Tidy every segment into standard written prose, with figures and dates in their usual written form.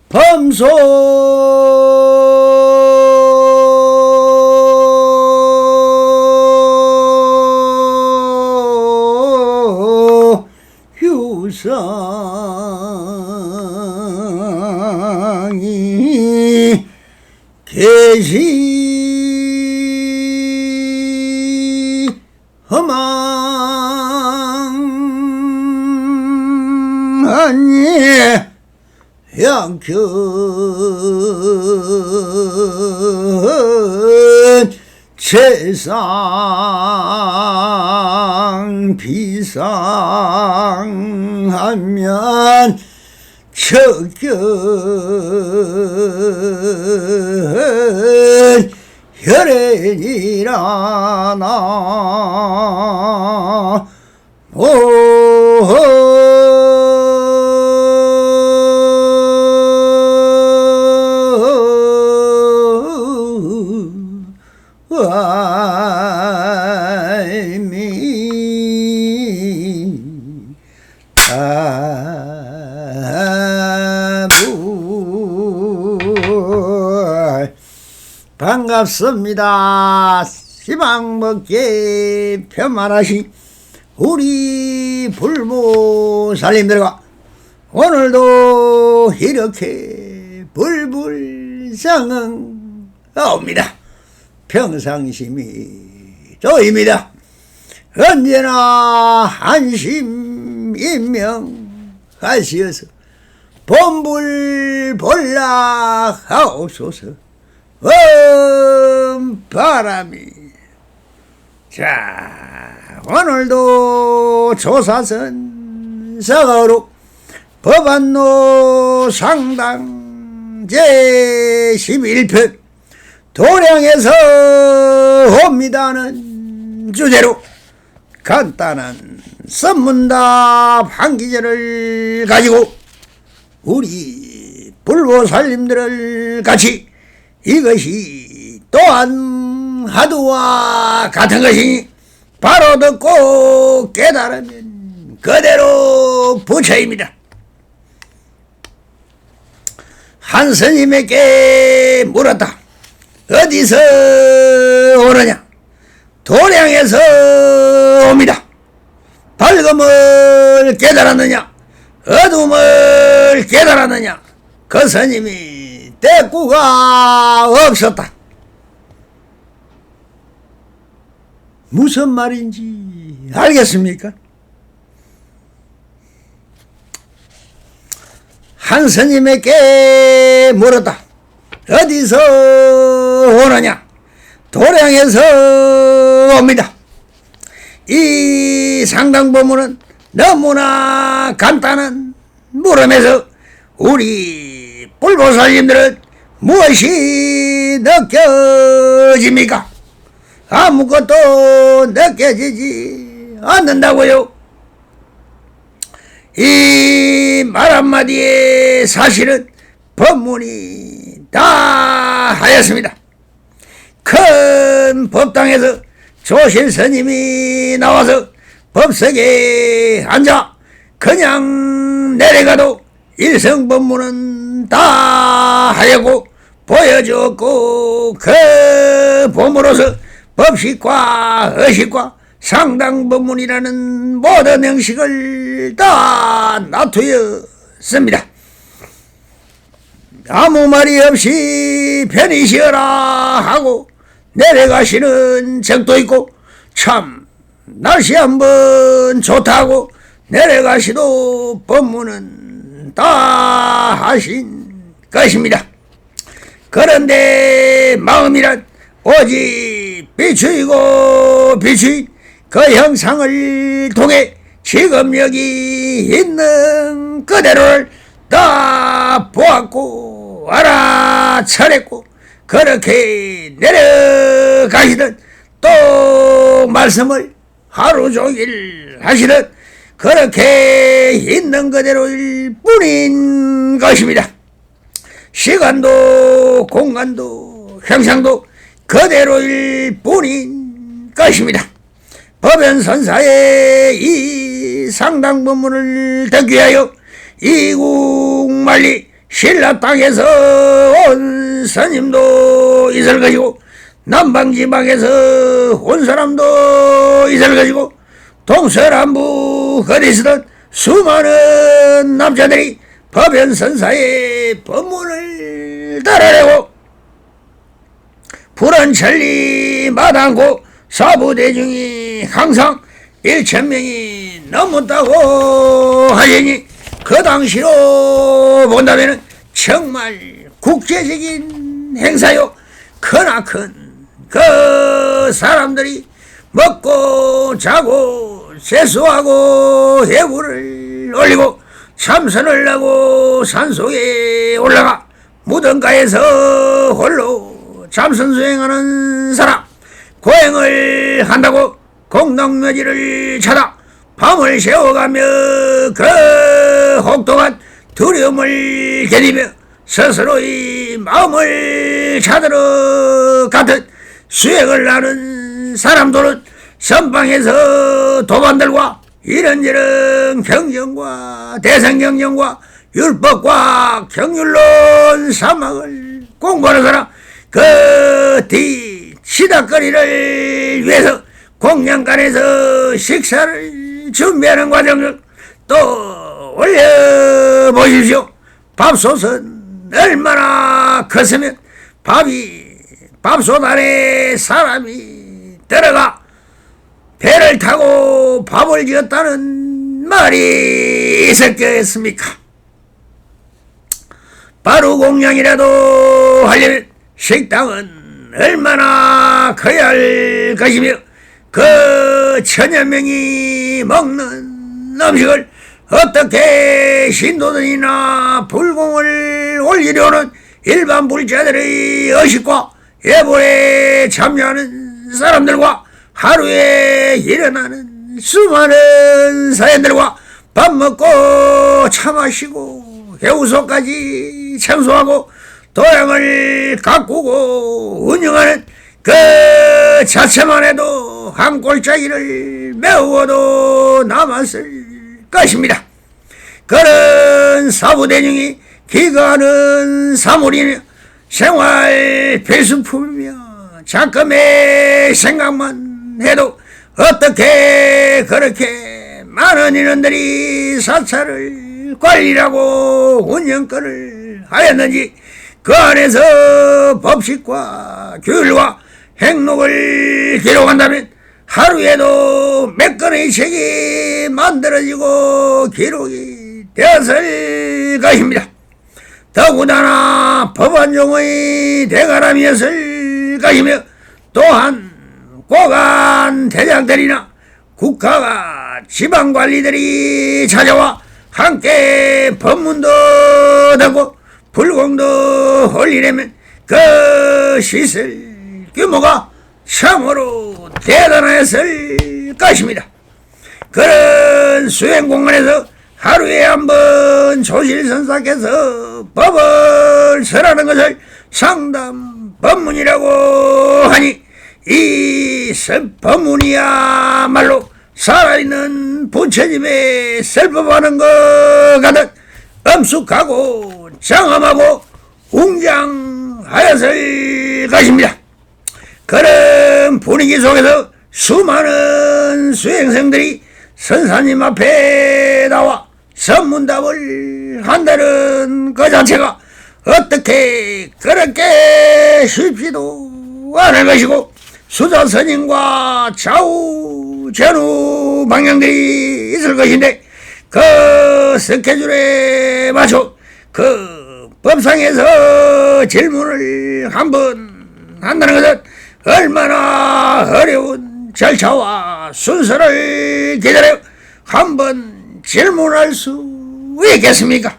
범소 유상이 계시 허망하니 양견 세상 비상하면 척견 혈연이라 나 반갑습니다. 희망먹게 편만하신 우리 불모살님들과 오늘도 이렇게 불불상응옵니다. 평상심이 조입니다. 언제나 안심인명하시어서 본불본락하옵소서. 바람이. 자, 오늘도 조사선 서로 법안노 상당 제11편 도량에서 옵니다는 주제로 간단한 선문답 한 기절을 가지고 우리 불보살님들을 같이 이것이 또한 하두와 같은 것이니 바로 듣고 깨달으면 그대로 부처입니다. 한 스님에게 물었다. 어디서 오느냐? 도량에서 옵니다. 밝음을 깨달았느냐? 어둠을 깨달았느냐? 그 스님이 대꾸가 없었다. 무슨 말인지 알겠습니까? 한 스님에게 물었다. 어디서 오느냐? 도량에서 옵니다. 이 상당법문은 너무나 간단한 물음에서 우리 불보살님들은 무엇이 느껴집니까? 아무것도 느껴지지 않는다고요. 이 말 한마디에 사실은 법문이 다 하였습니다. 큰 법당에서 조실 스님이 나와서 법석에 앉아 그냥 내려가도 일성법문은 다 하였고 보여줬고 그 봄으로서 법식과 의식과 상당법문이라는 모든 형식을 다 놔두었습니다. 아무 말이 없이 편히 쉬어라 하고 내려가시는 적도 있고 참 날씨 한번 좋다고 내려가시도 법문은 다 하신 것입니다. 그런데 마음이란 오직 비추이고 비추인 그 형상을 통해 지금 여기 있는 그대로를 다 보았고 알아차렸고 그렇게 내려가시듯 또 말씀을 하루 종일 하시듯 그렇게 있는 그대로일 뿐인 것입니다. 시간도 공간도 형상도 그대로일 뿐인 것입니다. 법연선사의 이 상당법문을 듣기 위하여 이국만리 신라 땅에서 온 스님도 있을 것이고 남방지방에서 온 사람도 있을 것이고 동서남북 어디서든 수많은 남자들이 법연선사의 법문을 따라내고 불은 천리 마다않고 사부대중이 항상 1,000명이 넘었다고 하시니 그 당시로 본다면 정말 국제적인 행사요. 크나큰 그 사람들이 먹고 자고 세수하고 대구를 올리고 참선을 하고 산속에 올라가 무덤가에서 홀로 참선 수행하는 사람, 고행을 한다고 공덕묘지를 찾아 밤을 새워가며 그 혹독한 두려움을 견디며 스스로의 마음을 찾으러 가듯 수행을 하는 사람들은 선방에서 도반들과 이런저런 경전과 대성경전과 율법과 경율론 사막을 공부하는 사람, 그 뒤 치닥거리를 위해서 공양간에서 식사를 준비하는 과정을 또 올려보십시오. 밥솥은 얼마나 컸으면 밥솥 안에 사람이 들어가 배를 타고 밥을 지었다는 말이 있었겠습니까? 바로 공양이라도 하려면 식당은 얼마나 커야 할 것이며 그 1,000여 명이 먹는 음식을 어떻게 신도들이나 불공을 올리려는 일반 불자들의 의식과 예불에 참여하는 사람들과 하루에 일어나는 수많은 사연들과 밥 먹고 차 마시고 해우소까지 청소하고 도량을 가꾸고 운영하는 그 자체만 해도 한 골짜기를 메우어도 남았을 것입니다. 그런 사부대중이 기거하는 사물이며 생활 필수품이며 작금의 생각만 해도 어떻게 그렇게 많은 인원들이 사찰을 관리하고 운영권을 하였는지 그 안에서 법칙과 규율과 행록을 기록한다면 하루에도 몇 건의 책이 만들어지고 기록이 되었을 것입니다. 더군다나 법안종의 대가람이었을 것이며 또한 고관 대장들이나 국가가 지방관리들이 찾아와 함께 법문도 듣고 불공도 올리려면 그 시설 규모가 참으로 대단했을 것입니다. 그런 수행공간에서 하루에 한 번 조실선사께서 법을 설하는 것을 상담 법문이라고 하니 이 법문이야말로 살아있는 부처님의 설법하는 것 같은 엄숙하고 장엄하고 웅장하였을 것입니다. 그런 분위기 속에서 수많은 수행생들이 선사님 앞에 나와 선문답을 한다는 그 자체가 어떻게 그렇게 쉽지도 않을 것이고 수자스님과 좌우 전후 방향들이 있을 것인데 그 스케줄에 맞춰 그 법상에서 질문을 한번 한다는 것은 얼마나 어려운 절차와 순서를 기다려 한번 질문할 수 있겠습니까?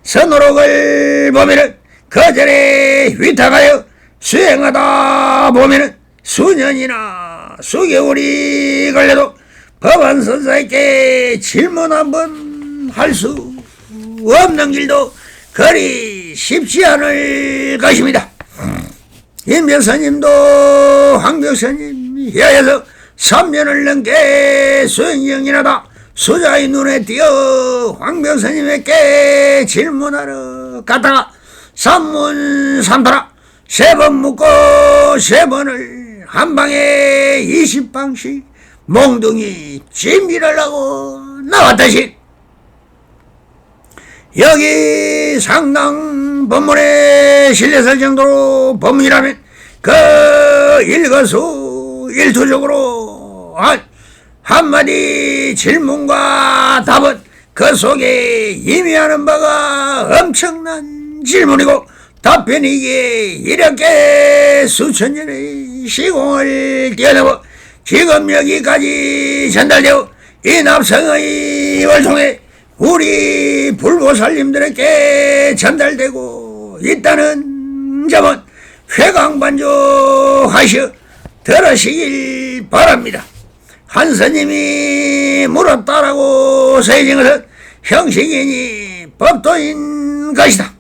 선호록을 보면은 그 전에 위탁하여 수행하다 보면은 수년이나 수개월이 걸려도 법안선사에게 질문 한번 할 수 없는 길도 그리 쉽지 않을 것입니다. 임벽스님도 황벽스님 혀에서 3년을 넘게 수행경이나다 수자의 눈에 띄어 황벽스님에게 질문하러 갔다가 산문 삼도라 3번 묻고 3번을 한방에 20방씩 몽둥이 찜질하려고 나왔다시. 여기 상당 법문에 실렸을 정도로 법문이라면 그 일거수일투족으로 한마디 질문과 답은 그 속에 의미하는 바가 엄청난 질문이고 답변이기에 이렇게 수천 년의 시공을 뛰어넘어 지금 여기까지 전달되어 이 납성의 입을 통해 우리 불보살님들에게 전달되고 있다는 점은 회광반조하시어 들으시길 바랍니다. 한 스님이 물었다라고 써진 것은 형식이니 법도인 것이다.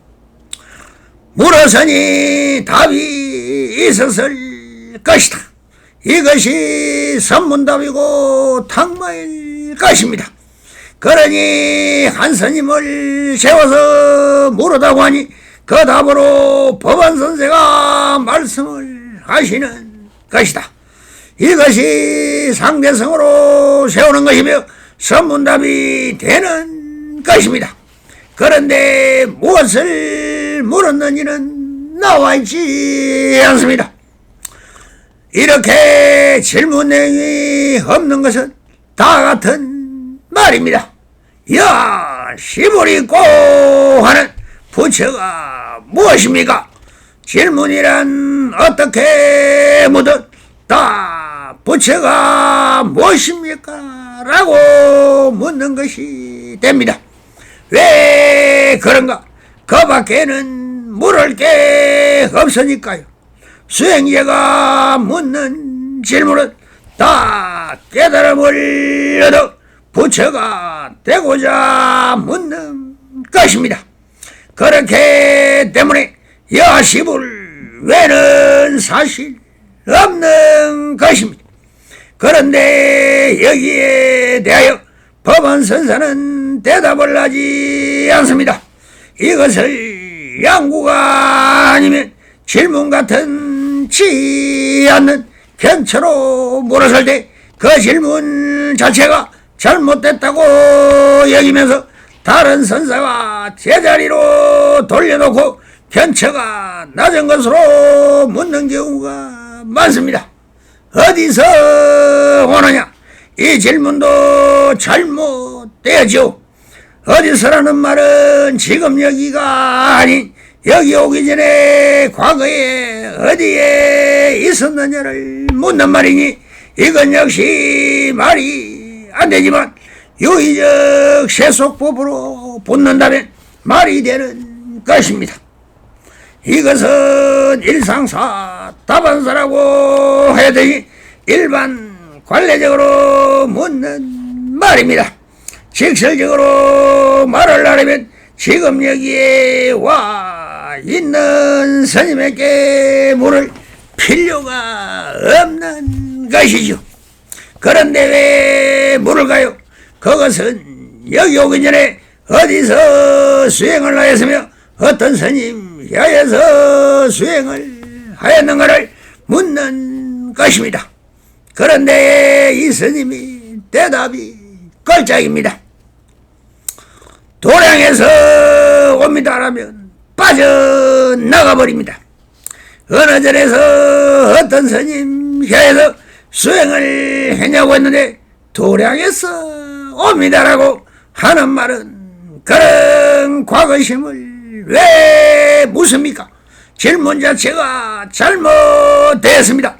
물었으니 답이 있었을 것이다. 이것이 선문답이고 탕마일 것입니다. 그러니 한 스님을 세워서 물었다고 하니 그 답으로 법안선생가 말씀을 하시는 것이다. 이것이 상대성으로 세우는 것이며 선문답이 되는 것입니다. 그런데 무엇을 물었는지는 나와 있지 않습니다. 이렇게 질문 내용이 없는 것은 다 같은 말입니다. 야, 시부리꼬 하는 부처가 무엇입니까? 질문이란 어떻게 묻든 다 부처가 무엇입니까? 라고 묻는 것이 됩니다. 왜 그런가? 그 밖에는 물을 게 없으니까요. 수행자가 묻는 질문은 다 깨달음을 얻어 부처가 되고자 묻는 것입니다. 그렇기 때문에 여시불 외는 사실 없는 것입니다. 그런데 여기에 대하여 법안선사는 대답을 하지 않습니다. 이것을 양구가 아니면 질문 같은지 않는 견처로 물었을 때 그 질문 자체가 잘못됐다고 여기면서 다른 선사가 제자리로 돌려놓고 견처가 낮은 것으로 묻는 경우가 많습니다. 어디서 오느냐? 이 질문도 잘못되었죠. 어디서라는 말은 지금 여기가 아닌 여기 오기 전에 과거에 어디에 있었느냐를 묻는 말이니 이건 역시 말이 안 되지만 유의적 세속법으로 붙는다면 말이 되는 것입니다. 이것은 일상사 답안사라고 해야 되니 일반 관례적으로 묻는 말입니다. 직설적으로 말을 하려면 지금 여기에 와 있는 스님에게 물을 필요가 없는 것이죠. 그런데 왜 물을까요? 그것은 여기 오기 전에 어디서 수행을 하였으며 어떤 스님 혀에서 수행을 하였는가를 묻는 것입니다. 그런데 이 스님이 대답이 걸작입니다. 도량에서 옵니다라면 빠져나가 버립니다. 어느 절에서 어떤 스님 혀에서 수행을 했냐고 했는데 도량에서 옵니다라고 하는 말은 그런 과거심을 왜 묻습니까? 질문 자체가 잘못되었습니다.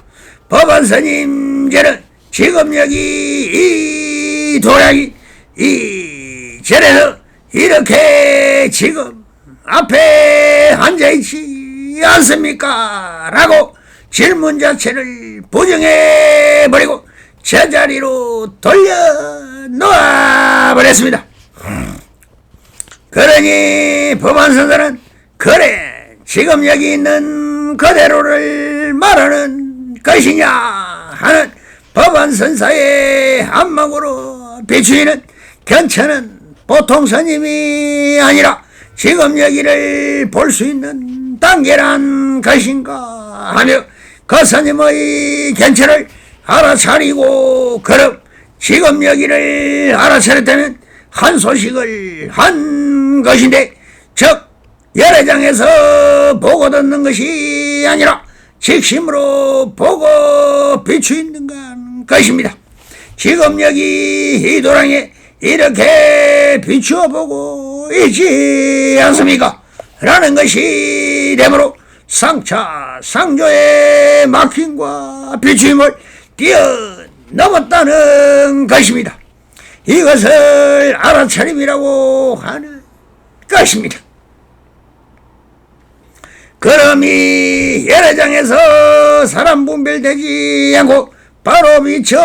법안스님께는 지금 여기 이 도량이 이 절에서 이렇게 지금 앞에 앉아있지 않습니까? 라고 질문 자체를 부정해버리고 제자리로 돌려놓아버렸습니다. 그러니 법안선사는 그래 지금 여기 있는 그대로를 말하는 것이냐 하는 법안선사의 안목으로 비추이는 견처는 보통 스님이 아니라 지금 여기를 볼 수 있는 단계란 것인가 하며 그 스님의 견체를 알아차리고 그럼 지금 여기를 알아차렸다면 한 소식을 한 것인데 즉 열애장에서 보고 듣는 것이 아니라 직심으로 보고 비추있는 것입니다. 지금 여기 이 도랑에 이렇게 비추어 보고 있지 않습니까? 라는 것이 되므로 상차 상조의 막힘과 비추임을 뛰어넘었다는 것입니다. 이것을 알아차림이라고 하는 것입니다. 그럼이 열애장에서 사람 분별되지 않고 바로 비춰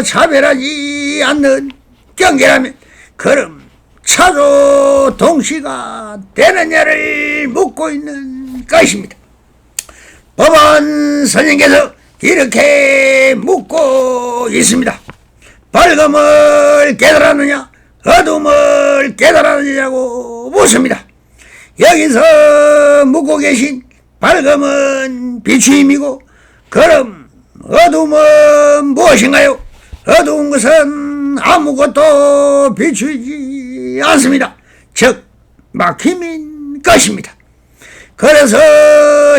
차별하지 않는 경계라면 그럼 차조 동시가 되느냐를 묻고 있는 것입니다. 법원 선생께서 이렇게 묻고 있습니다. 밝음을 깨달았느냐 어둠을 깨달았느냐고 묻습니다. 여기서 묻고 계신 밝음은 비추임이고 그럼 어둠은 무엇인가요? 어두운 것은 아무것도 비추지 않습니다. 즉 막힘인 것입니다. 그래서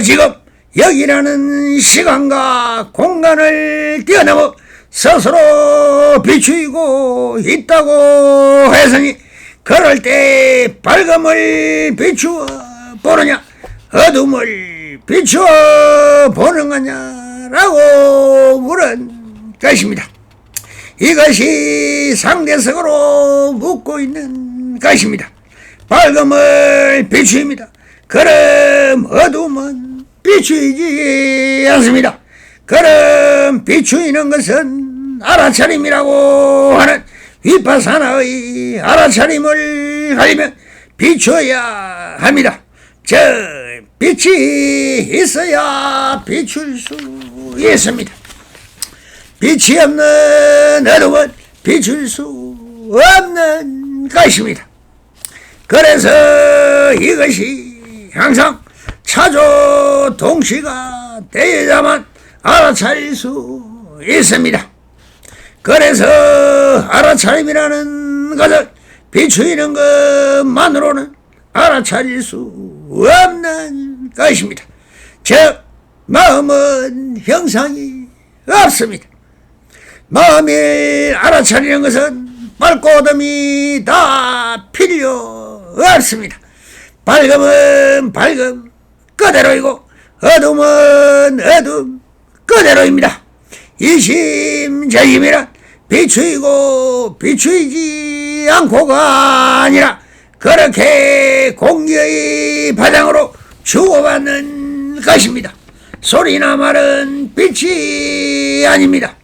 지금 여기라는 시간과 공간을 뛰어넘어 스스로 비추이고 있다고 했으니 그럴 때 밝음을 비추어 보느냐 어둠을 비추어 보는 거냐라고 물은 것입니다. 이것이 상대적으로 묻고 있는 것입니다. 밝음을 비추입니다. 그럼 어둠은 비추이지 않습니다. 그럼 비추이는 것은 알아차림이라고 하는 위파사나의 알아차림을 하려면 비추어야 합니다. 저 빛이 있어야 비출 수 있습니다. 빛이 없는 어둠은 비출 수 없는 것입니다. 그래서 이것이 항상 차조 동시가 되어야만 알아차릴 수 있습니다. 그래서 알아차림이라는 것을 비추이는 것만으로는 알아차릴 수 없는 것입니다. 즉 마음은 형상이 없습니다. 마음을 알아차리는 것은 밝고 어둠이 다 필요 없습니다. 밝음은 밝음 그대로이고 어둠은 어둠 그대로입니다. 이심저심이란 비추이고 비추이지 않고가 아니라 그렇게 공기의 파장으로 주고받는 것입니다. 소리나 말은 빛이 아닙니다.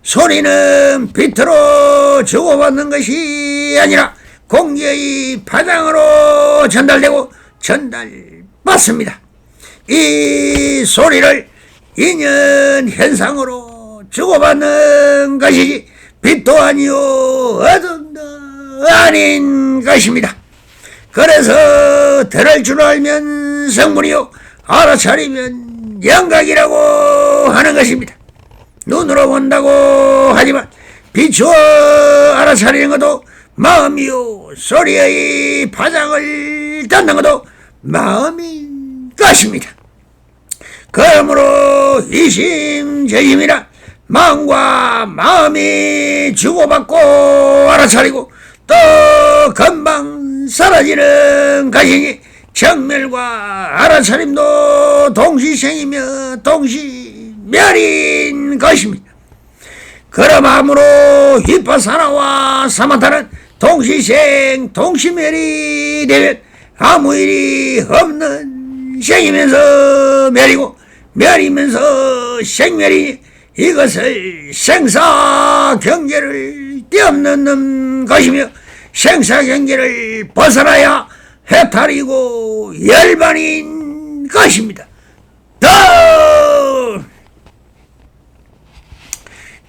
소리는 빛으로 주고받는 것이 아니라 공기의 파장으로 전달되고 전달받습니다. 이 소리를 인연 현상으로 주고받는 것이지 빛도 아니요 어둠도 아닌 것입니다. 그래서 들을 줄 알면 성문이요 알아차리면 영각이라고 하는 것입니다. 눈으로 본다고 하지만 비추어 알아차리는 것도 마음이요 소리의 파장을 듣는 것도 마음인 것입니다. 그러므로 이심저심이라 마음과 마음이 주고받고 알아차리고 또 금방 사라지는 것이니 정멸과 알아차림도 동시생이며 동시멸인 것입니다. 그러므로 위파사나와 사마타는 동시생 동시멸이 되면 아무 일이 없는 생이면서 멸이고 멸이면서 생멸이니 이것을 생사경계를 뛰어넘는 것이며 생사경계를 벗어나야 해탈이고 열반인 것입니다.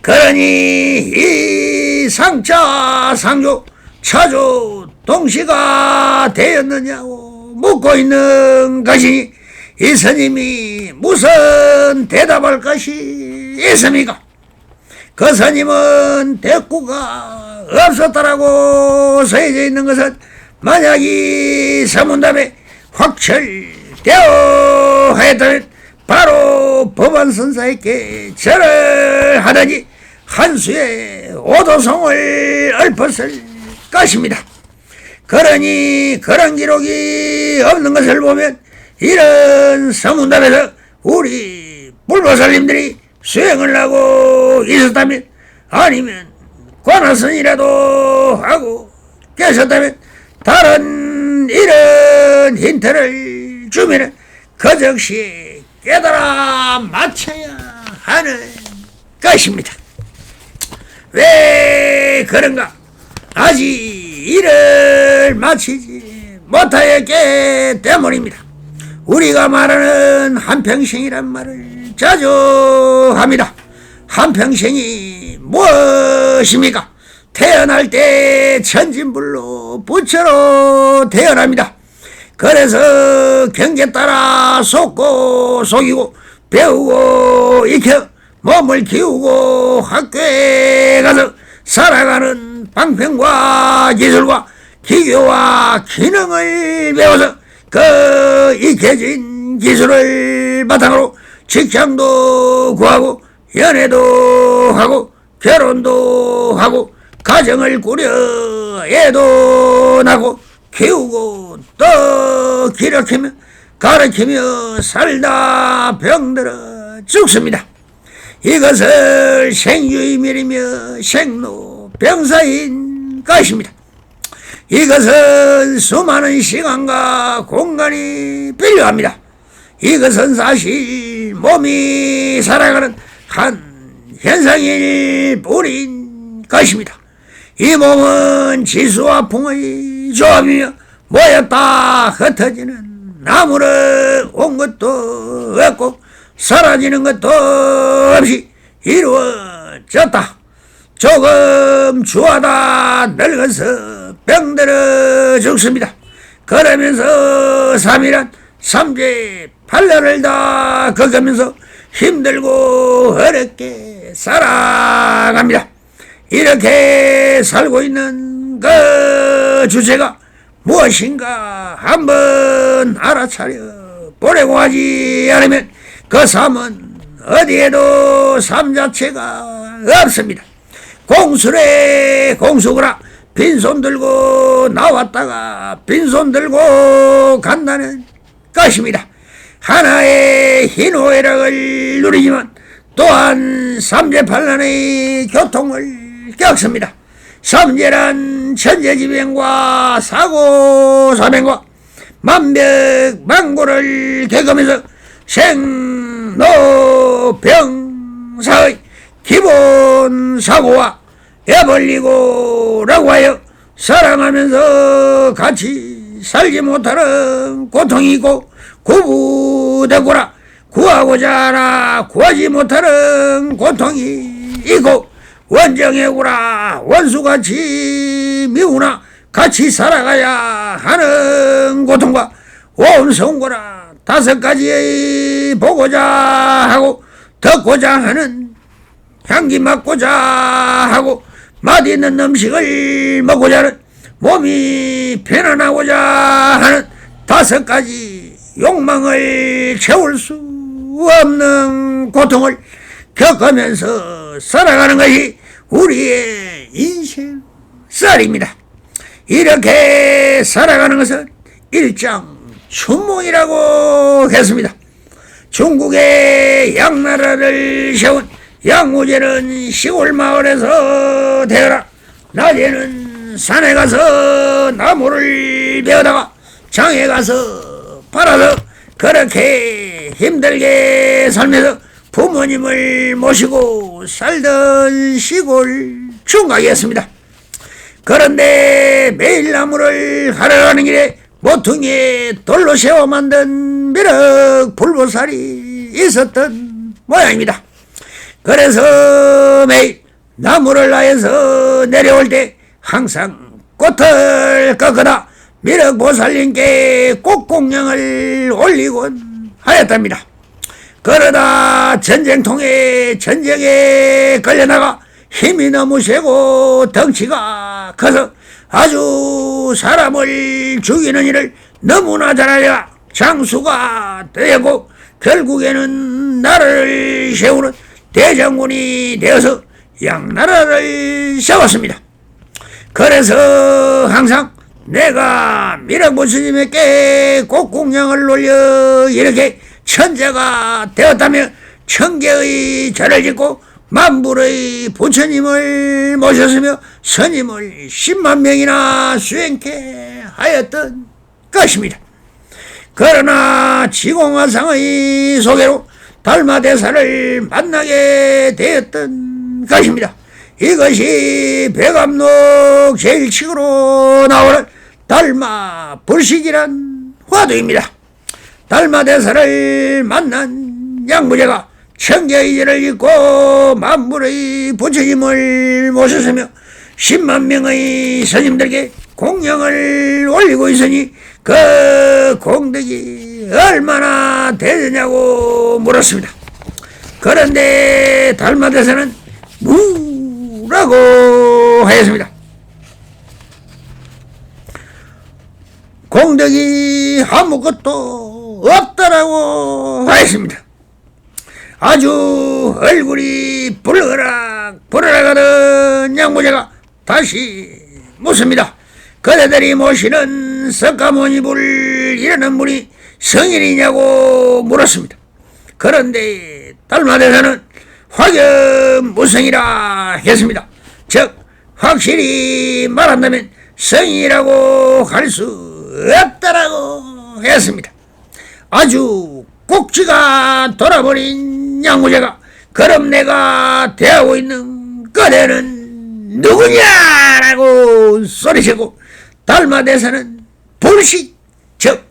그러니 이 상차 상조 차조 동시가 되었느냐고 묻고 있는 것이니 이 스님이 무슨 대답할 것이 있습니까? 그 스님은 대꾸가 없었다라고 써져 있는 것은 만약 이 서문답에 확철되어 하였다면 바로 법안선사에게 절을 하더니 한 수의 오도송을 읊었을 것입니다. 그러니 그런 기록이 없는 것을 보면 이런 서문답에서 우리 불보살님들이 수행을 하고 있었다면 아니면 관하선이라도 하고 계셨다면 다른 이런 힌트를 주면 그 즉시 깨달아 맞춰야 하는 것입니다. 왜 그런가? 아직 일을 마치지 못하였기 때문입니다. 우리가 말하는 한평생이란 말을 자주 합니다. 한평생이 무엇입니까? 태어날 때 천진불로 부처로 태어납니다. 그래서 경계 따라 속고 속이고 배우고 익혀 몸을 키우고 학교에 가서 살아가는 방편과 기술과 기교와 기능을 배워서 그 익혀진 기술을 바탕으로 직장도 구하고 연애도 하고 결혼도 하고 가정을 꾸려 애도 낳고 키우고 또 기르키며 가르치며 살다 병들어 죽습니다. 이것을 생유이멸이며 생로병사인 것입니다. 이것은 수많은 시간과 공간이 필요합니다. 이것은 사실 몸이 살아가는 한 현상일 뿐인 것입니다. 이 몸은 지수와 풍의 조합이며 모였다 흩어지는 나무로 온 것도 없고 사라지는 것도 없이 이루어졌다. 조금 주하다 늙어서 병들어 죽습니다. 그러면서 3일한 삼재 8년을 다 겪으면서 힘들고 어렵게 살아갑니다. 이렇게 살고 있는 그 주제가 무엇인가 한번 알아차려 보려고 하지 않으면 그 삶은 어디에도 삶 자체가 없습니다. 공수래 공수구라 빈손 들고 나왔다가 빈손 들고 간다는 것입니다. 하나의 희노애락을 누리지만 또한 삼재팔란의 교통을 겪습니다. 삼재란 천재지변과 사고사변과 만벽만고를 겪으면서 생로병사의 기본 사고와 애벌리고라고 하여 살아가면서 같이 살지 못하는 고통이 있고 구부대고라 구하고자 하나 구하지 못하는 고통이 있고 원정해구라 원수같이 미우나 같이 살아가야 하는 고통과 원성고라 5가지 보고자 하고 듣고자 하는 향기 맡고자 하고 맛있는 음식을 먹고자 하는 몸이 편안하고자 하는 5가지 욕망을 채울 수 없는 고통을 겪으면서 살아가는 것이 우리의 인생살입니다. 이렇게 살아가는 것은 일장춘몽이라고 했습니다. 중국의 양나라를 세운 양우제는 시골 마을에서 태어나 낮에는 산에 가서 나무를 베어다가 장에 가서 팔아서 그렇게 힘들게 살면서 부모님을 모시고 살던 시골 총각이었습니다. 그런데 매일 나무를 하러 가는 길에 모퉁이에 돌로 세워 만든 미륵 불보살이 있었던 모양입니다. 그래서 매일 나무를 나에서 내려올 때 항상 꼭 꽃을 꺾어다 미륵보살님께 꽃공양을 올리곤 하였답니다. 그러다 전쟁통에 전쟁에 걸려나가 힘이 너무 세고 덩치가 커서 아주 사람을 죽이는 일을 너무나 잘하여 장수가 되었고 결국에는 나라를 세우는 대장군이 되어서 양나라를 세웠습니다. 그래서 항상 내가 미륵보살님께 꽃공양을 올려 이렇게 천재가 되었다며 천개의 절을 짓고 만불의 부처님을 모셨으며 스님을 10만 명이나 수행케 하였던 것입니다. 그러나 지공화상의 소개로 달마대사를 만나게 되었던 것입니다. 이것이 백암록 제1칙으로 나오는 달마불식이란 화두입니다. 달마대사를 만난 양무제가 천개의제를 짓고 만불의 부처님을 모셨으며 10만 명의 스님들에게 공양을 올리고 있으니 그 공덕이 얼마나 되느냐고 물었습니다. 그런데 달마대사는 무라고 하였습니다. 공덕이 아무것도 없다라고 하였습니다. 아주 얼굴이 부르락하던 양무제가 다시 묻습니다. 그대들이 모시는 석가모니불 이라는 분이 성인이냐고 물었습니다. 그런데 달마대사는 확연무성이라 했습니다. 즉 확실히 말한다면 성인이라고 할 수 없다라고 했습니다. 아주 꼭지가 돌아버린 양무제가 그럼 내가 대하고 있는 그대는 누구냐라고 소리치고 달마대사는 불식 즉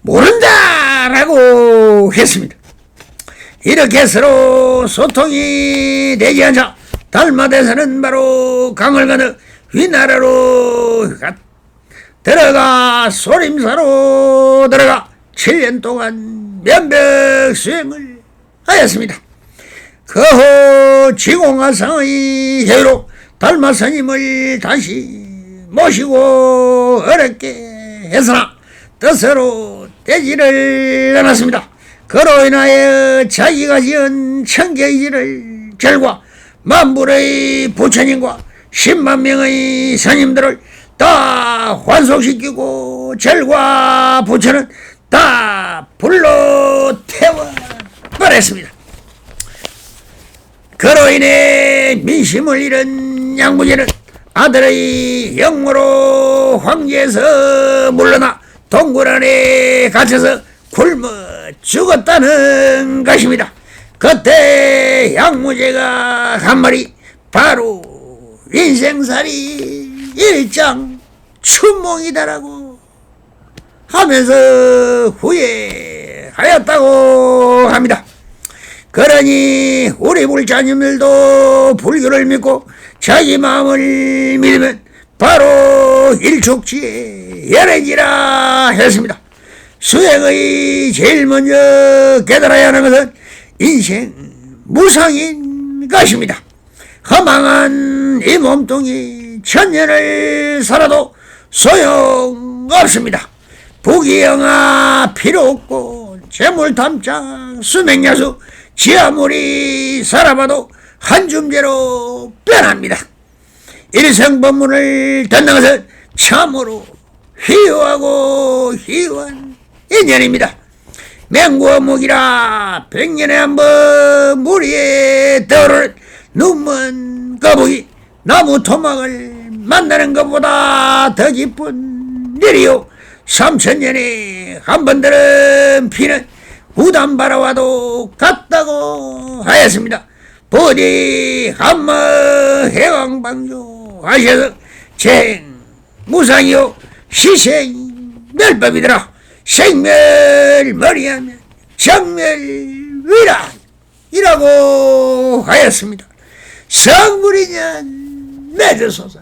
모른다라고 했습니다. 이렇게 서로 소통이 되지 않자 달마대사는 바로 강을 건너 위나라로 들어가 소림사로 들어가 7년 동안 면벽 수행을 하였습니다. 그 후 지공화상의 해로 달마스님을 다시 모시고 어렵게 했으나 뜻으로 되지를 않았습니다. 그로 인하여 자기가 지은 천개의지를 절과 만불의 부처님과 10만 명의 스님들을 다 환속시키고 절과 부처는 다 불로 태워버렸습니다. 그로 인해 민심을 잃은 양무제는 아들의 영모로 황제에서 물러나 동굴 안에 갇혀서 굶어 죽었다는 것입니다. 그때 양무제가 한 말이 바로 인생살이 일장 춘몽이다라고 하면서 후회하였다고 합니다. 그러니 우리 불자님들도 불교를 믿고 자기 마음을 믿으면 바로 일촉지에 열애지라 했습니다. 수행의 제일 먼저 깨달아야 하는 것은 인생 무상인 것입니다. 허망한 이 몸뚱이 천년을 살아도 소용없습니다. 부귀영화 필요 없고 재물탐장 수맹야수 지 아무리 살아봐도 한줌재로 변합니다. 일생법문을 듣는 것은 참으로 희유하고 희유한 인연입니다. 맹구어묵이라 100년에 한 번 무리에 떠오르는 눈먼 거북이 나무 토막을 만나는 것보다 더 기쁜 일이요 3000년에 한 번 들은 피는 우담 바라와도 같다고 하였습니다. 부디 한머 해왕방조 하셔서 무상이요 시생멸법이더라. 생멸머리하면 정멸위라 이라고 하였습니다. 성불이년 맺으소서.